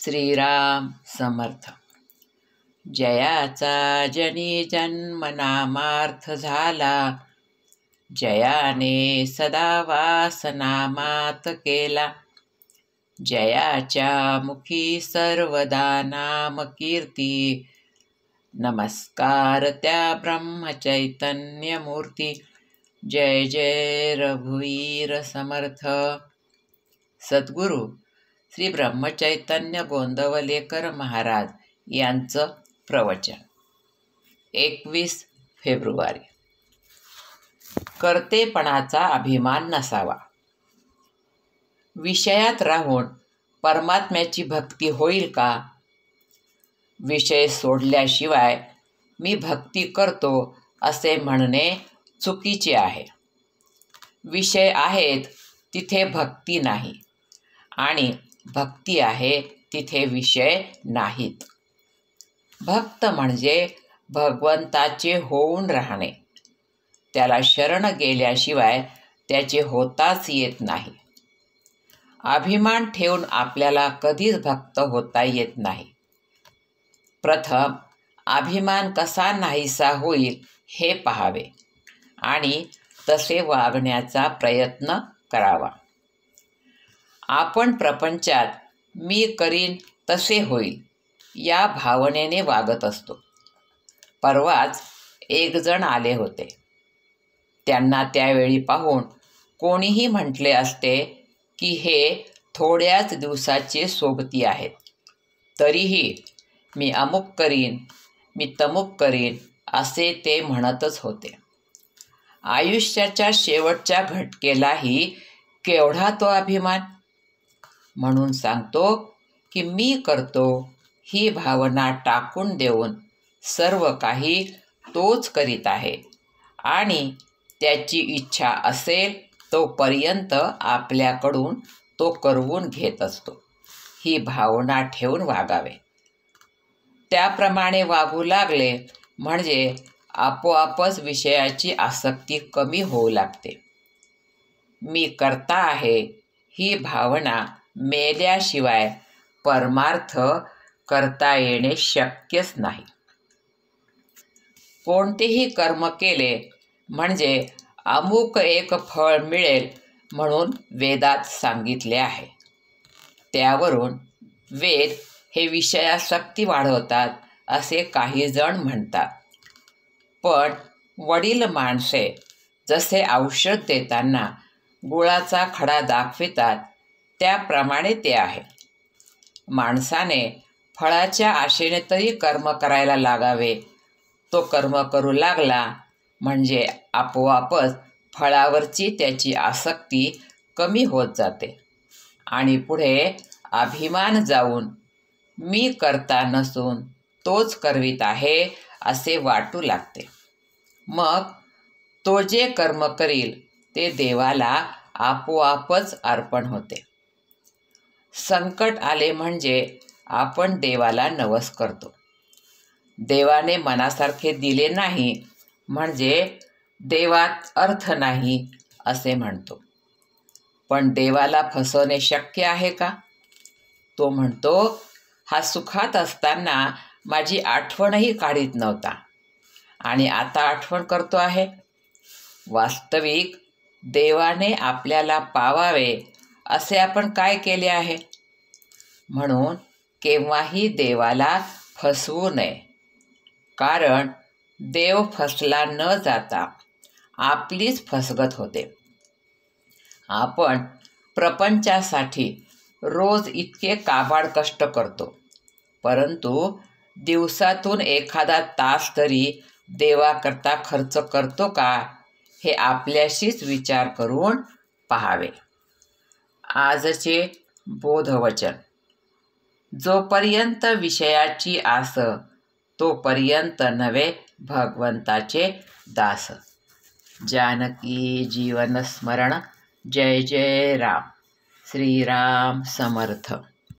श्रीराम समर्थ. जयाचा जनी जन्म नामार्थ झाला, जयाने सदा वास नामात केला. जयाच्या मुखी सर्वदा नाम कीर्ती, नमस्कार त्या ब्रह्मचैतन्य मूर्ती. जय जय रघुवीर समर्थ. सद्गुरू श्री ब्रह्मचैतन्य गोंदवलेकर महाराज यांचं प्रवचन. 21 फेब्रुवारी. कर्तेपणाचा अभिमान नसावा. विषयात राहून परमात्म्याची भक्ती होईल का? विषय सोडल्याशिवाय मी भक्ती करतो असे म्हणणे चुकीचे आहे. विषय आहेत तिथे भक्ती नाही आणि भक्ती आहे तिथे विषय नाहीत. भक्त म्हणजे भगवंताचे होऊन राहणे. त्याला शरण गेल्याशिवाय त्याचे होताच येत नाही. अभिमान ठेवून आपल्याला कधीच भक्त होता येत नाही. प्रथम अभिमान कसा नाहीसा होईल हे पाहावे आणि तसे वागण्याचा प्रयत्न करावा. आपण प्रपंचात मी करीन तसे होईल या भावनेने वागत असतो. परवाच एक जण आले होते. त्यांना त्यावेळी पाहून कोणीही म्हटले असते की हे थोड्याच दिवसाचे सोबती आहेत, तरीही मी अमुक करीन, मी तमुक करीन असे ते म्हणतच होते. आयुष्याच्या शेवटच्या घटकेलाही केवढा तो अभिमान. म्हणून सांगतो की मी करतो ही भावना टाकून देऊन सर्व काही तोच करीत आहे आणि त्याची इच्छा असेल तोपर्यंत आपल्याकडून तो करवून घेत असतो. ही भावना ठेवून वागावे. त्याप्रमाणे वागू लागले म्हणजे आपोआपच विषयाची आसक्ती कमी होऊ लागते. मी करता आहे ही भावना मेल्याशिवाय परमार्थ करता येणे शक्यच नाही. कोणतेही कर्म केले म्हणजे अमुक एक फळ मिळेल म्हणून वेदात सांगितले आहे. त्यावरून वेद हे विषयासक्ती वाढवतात असे काही जण म्हणतात. पण वडील माणसे जसे औषध देताना गुळाचा खडा दाखवितात त्याप्रमाणे ते आहे. माणसाने फळाच्या आशेने तरी कर्म करायला लागावे. तो कर्म करू लागला म्हणजे आपोआपच फळावरची त्याची आसक्ती कमी होत जाते आणि पुढे अभिमान जाऊन मी करता नसून तोच करवीत आहे असे वाटू लागते. मग तो जे कर्म करील ते देवाला आपोआपच अर्पण होते. संकट आले म्हणजे आपण देवाला नवस करतो. देवाने मनासारखे दिले नाही म्हणजे देवात अर्थ नाही असे म्हणतो. पण देवाला फसवणे शक्य आहे का? तो म्हणतो हा सुखात असताना माझी आठवणही काढीत नव्हता आणि आता आठवण करतो आहे. वास्तविक देवाने आपल्याला पावावे असे आपण काय केले आहे? म्हणून केव्हाही देवाला फसवू नये. कारण देव फसला न जाता आपलीच फसगत होते. आपण प्रपंचासाठी रोज इतके काबाड कष्ट करतो, परंतु दिवसातून एखादा तास तरी देवाकरता खर्च करतो का हे आपल्याशीच विचार करून पाहावे. आजचे बोधवचन. जोपर्यंत विषयाची आस तोपर्यंत नव्हे भगवंताचे दास. जानकी जीवन स्मरण. जय जय राम. श्रीराम समर्थ.